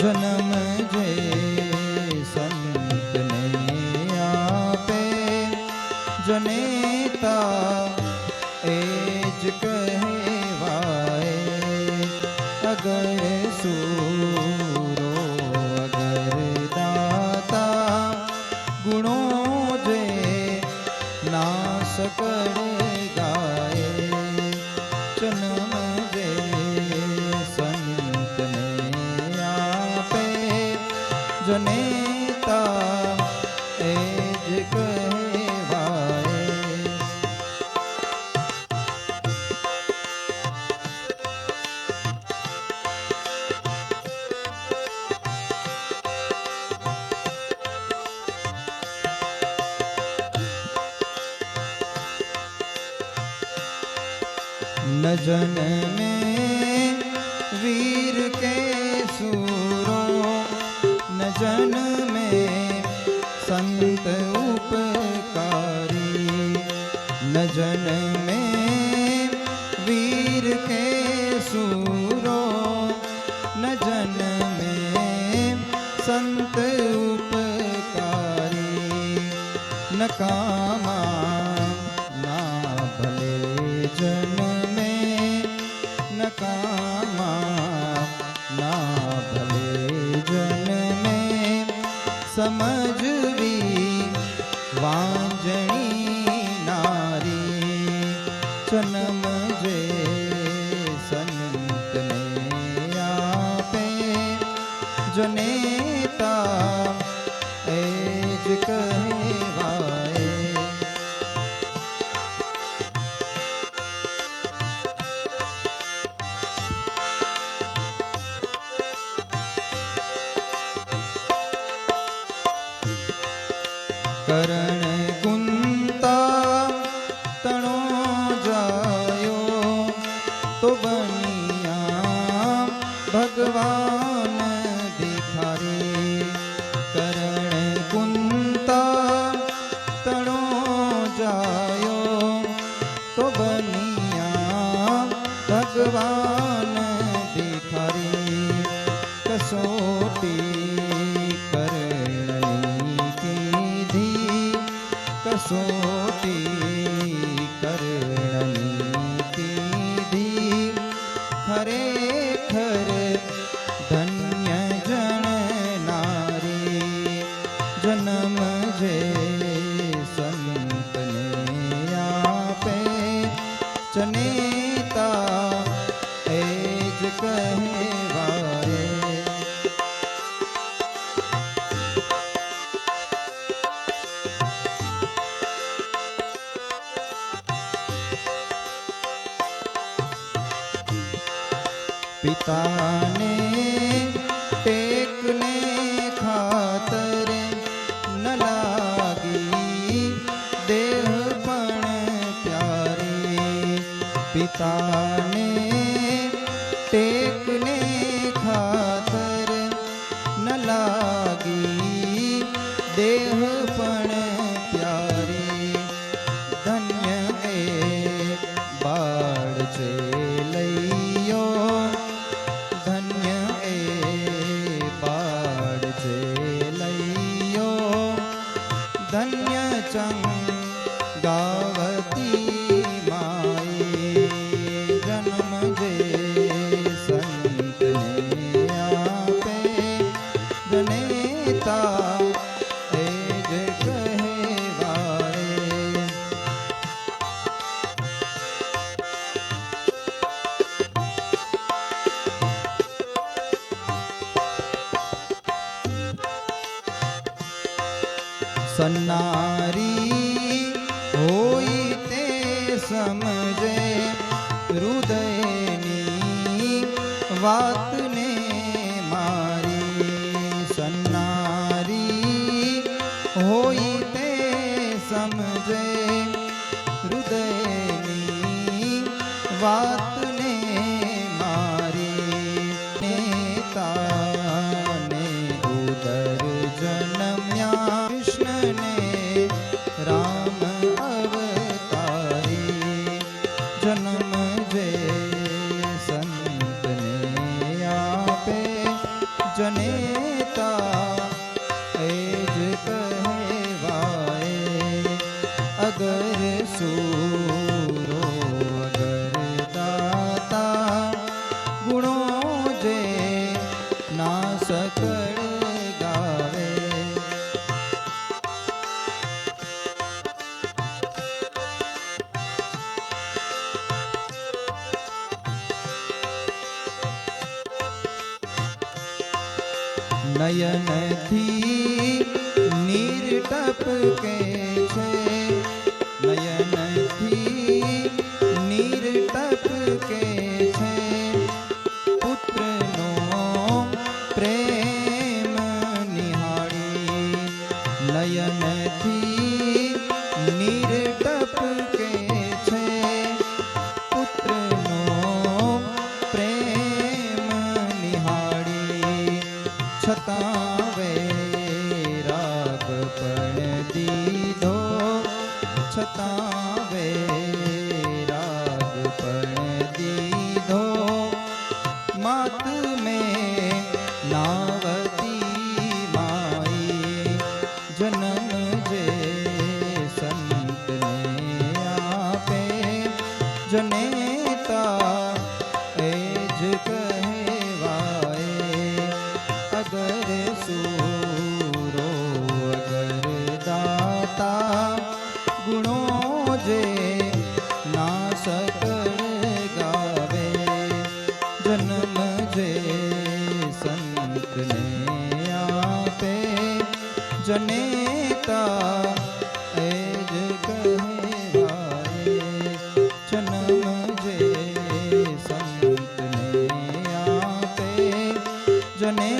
જન્મ જે સંતને આપે જનેતા એ જ કહેવાય. અગર સૂરો અગર દાતા ગુણો જે નાશ કરે ગાય. જન્મ જે સંતને આપે જનેતા એ જ કહેવાય. न जन्मे वीर के सूरो न जन्मे संत उपकारी. न जन्मे वीर के सूरो न जन्मे संत उपकारी. न कामा ना भले जन्मे न कामा ના ભલે જન્મે સમજવી વાંજણી નારી. જન્મ જે સંતને આપે જનેતા એ જ કહેવાય. કરણ કુંતા તણો જાયો તો બનિયા ભગવાન ભિખારી. કરણ કુંતા તણો જાયો તો બનિયા ભગવાન ભિખારી. કસોટી કસોટી કરણની કીધી ખરેખર ધન્ય જણ નારી. જન્મ જે સંતને આપે જનેતા એ જ કહેવાય. પિતાને ટેકને ખાતર ન લાગી દેહ પણ પ્યારી. પિતાને ટેકને ખાતર ન લાગી દેહ પણ પ્યારી. ધન્ય એ બાળ છે લઈયો ધન્ય એ બાળ છે લઈયો ધન્ય ચંગાવતી માઈ. જન્મ જે સંતને આપે જનેતા એ જ કહેવાય. સન્નારી હોય તે સમજે હૃદયની વાતને મારી. સન્નારી હોય તે સમજે હૃદયની વાતને મારી. નેતાને ઉદર જન્મ્યા કૃષ્ણને રામ અવતારી. જન્મ જે સંતને નયનથી નીર ટપકે છે, નયનથી નીર ટપકે છે, પુત્રનો પ્રેમ નિહાળી. નયનથી નીર ટપકે છે, પુત્રનો પ્રેમ નિહાળી. છતાં વૈરાગ પણ દીધો, છતાં વૈરાગ પણ દીધો. માત મેં નાવતી માઈ, જન્મ જે સંતને આપે, જનેતા એ જ કહેવાય. અગર સૂરો અગર દાતા, ગુણો જે ના સકળ ગાવે. જન્મ જે સંતને આપે, જનેતા એ જ કહેવાય. જન્મ જે સંતને આપે, જને